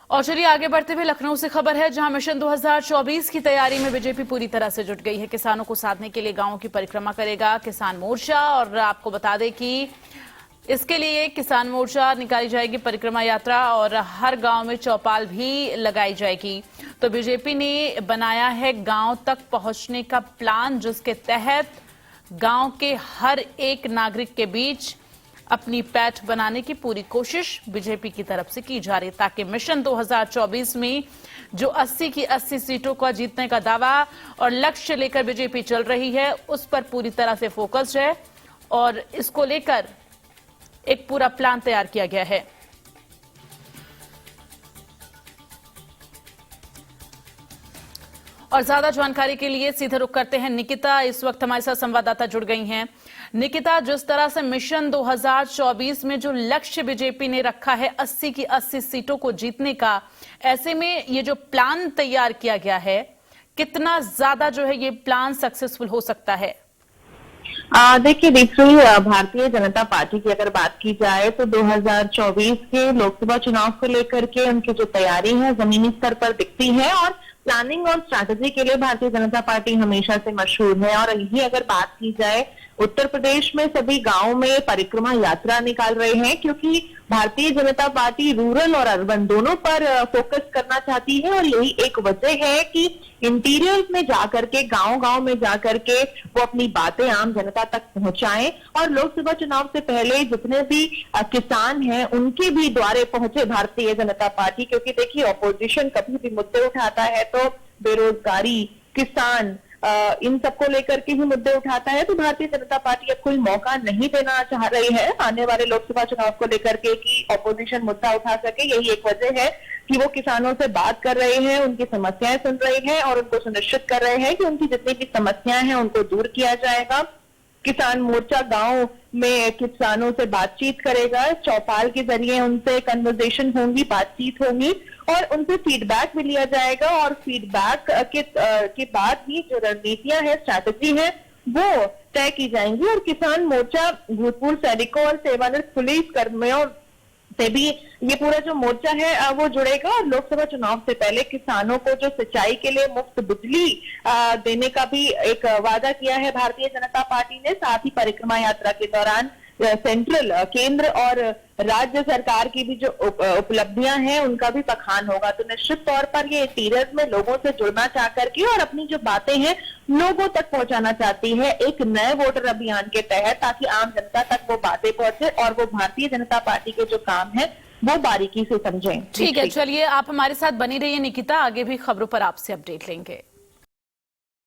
और चलिए आगे बढ़ते हुए लखनऊ से खबर है, जहां मिशन 2024 की तैयारी में बीजेपी पूरी तरह से जुट गई है। किसानों को साधने के लिए गांवों की परिक्रमा करेगा किसान मोर्चा। और आपको बता दें कि इसके लिए किसान मोर्चा निकाली जाएगी परिक्रमा यात्रा और हर गांव में चौपाल भी लगाई जाएगी। तो बीजेपी ने बनाया है गांव तक पहुंचने का प्लान, जिसके तहत गांव के हर एक नागरिक के बीच अपनी पैठ बनाने की पूरी कोशिश बीजेपी की तरफ से की जा रही है, ताकि मिशन 2024 में जो 80 की 80 सीटों का जीतने का दावा और लक्ष्य लेकर बीजेपी चल रही है, उस पर पूरी तरह से फोकस्ड है और इसको लेकर एक पूरा प्लान तैयार किया गया है। और ज्यादा जानकारी के लिए सीधे रुख करते हैं निकिता। इस वक्त हमारे साथ संवाददाता जुड़ गई हैं। निकिता, जिस तरह से मिशन 2024 में जो लक्ष्य बीजेपी ने रखा है 80 की 80 सीटों को जीतने का, ऐसे में ये जो प्लान तैयार किया गया है, कितना ज्यादा जो है ये प्लान सक्सेसफुल हो सकता है? देखिए दीप्ति, भारतीय जनता पार्टी की अगर बात की जाए तो 2024 के लोकसभा चुनाव को लेकर के उनकी जो तैयारी है जमीनी स्तर पर दिखती है और प्लानिंग और स्ट्रैटेजी के लिए भारतीय जनता पार्टी हमेशा से मशहूर है। और यही अगर बात की जाए, उत्तर प्रदेश में सभी गांवों में परिक्रमा यात्रा निकाल रहे हैं, क्योंकि भारतीय जनता पार्टी रूरल और अर्बन दोनों पर फोकस करना चाहती है। और यही एक वजह है कि इंटीरियर में जाकर के गांव-गांव में जाकर के वो अपनी बातें आम जनता तक पहुंचाएं। और लोकसभा चुनाव से पहले जितने भी किसान हैं उनके भी द्वारे पहुंचे भारतीय जनता पार्टी, क्योंकि देखिए ऑपोजिशन कभी भी मुद्दे उठाता है तो बेरोजगारी, किसान, इन सबको लेकर के ही मुद्दे उठाता है। तो भारतीय जनता पार्टी अब कोई मौका नहीं देना चाह रही है आने वाले लोकसभा चुनाव को लेकर के कि ऑपोजिशन मुद्दा उठा सके। यही एक वजह है कि वो किसानों से बात कर रहे हैं, उनकी समस्याएं सुन रहे हैं और उनको सुनिश्चित कर रहे हैं कि उनकी जितनी भी समस्याएं हैं उनको दूर किया जाएगा। किसान मोर्चा गांव में किसानों से बातचीत करेगा, चौपाल के जरिए उनसे कन्वर्सेशन होंगी, बातचीत होंगी और उनसे फीडबैक भी लिया जाएगा। और फीडबैक के बाद ही जो रणनीतियां हैं, स्ट्रैटेजी है, वो तय की जाएंगी। और किसान मोर्चा भूतपूर्व सैनिकों और सेवानिवृत्त पुलिस कर्मियों से भी ये पूरा जो मोर्चा है वो जुड़ेगा। और लोकसभा चुनाव से पहले किसानों को जो सिंचाई के लिए मुफ्त बिजली देने का भी एक वादा किया है भारतीय जनता पार्टी ने। साथ ही परिक्रमा यात्रा के दौरान सेंट्रल, केंद्र और राज्य सरकार की भी जो उपलब्धियां हैं उनका भी बखान होगा। तो निश्चित तौर पर ये इंटीरियर में लोगों से जुड़ना चाह करके और अपनी जो बातें हैं लोगों तक पहुंचाना चाहती है एक नए वोटर अभियान के तहत, ताकि आम जनता तक वो बातें पहुंचे और वो भारतीय जनता पार्टी के जो काम है वो बारीकी से समझें। ठीक है, चलिए आप हमारे साथ बनी रहिए निकिता, आगे भी खबरों पर आपसे अपडेट लेंगे।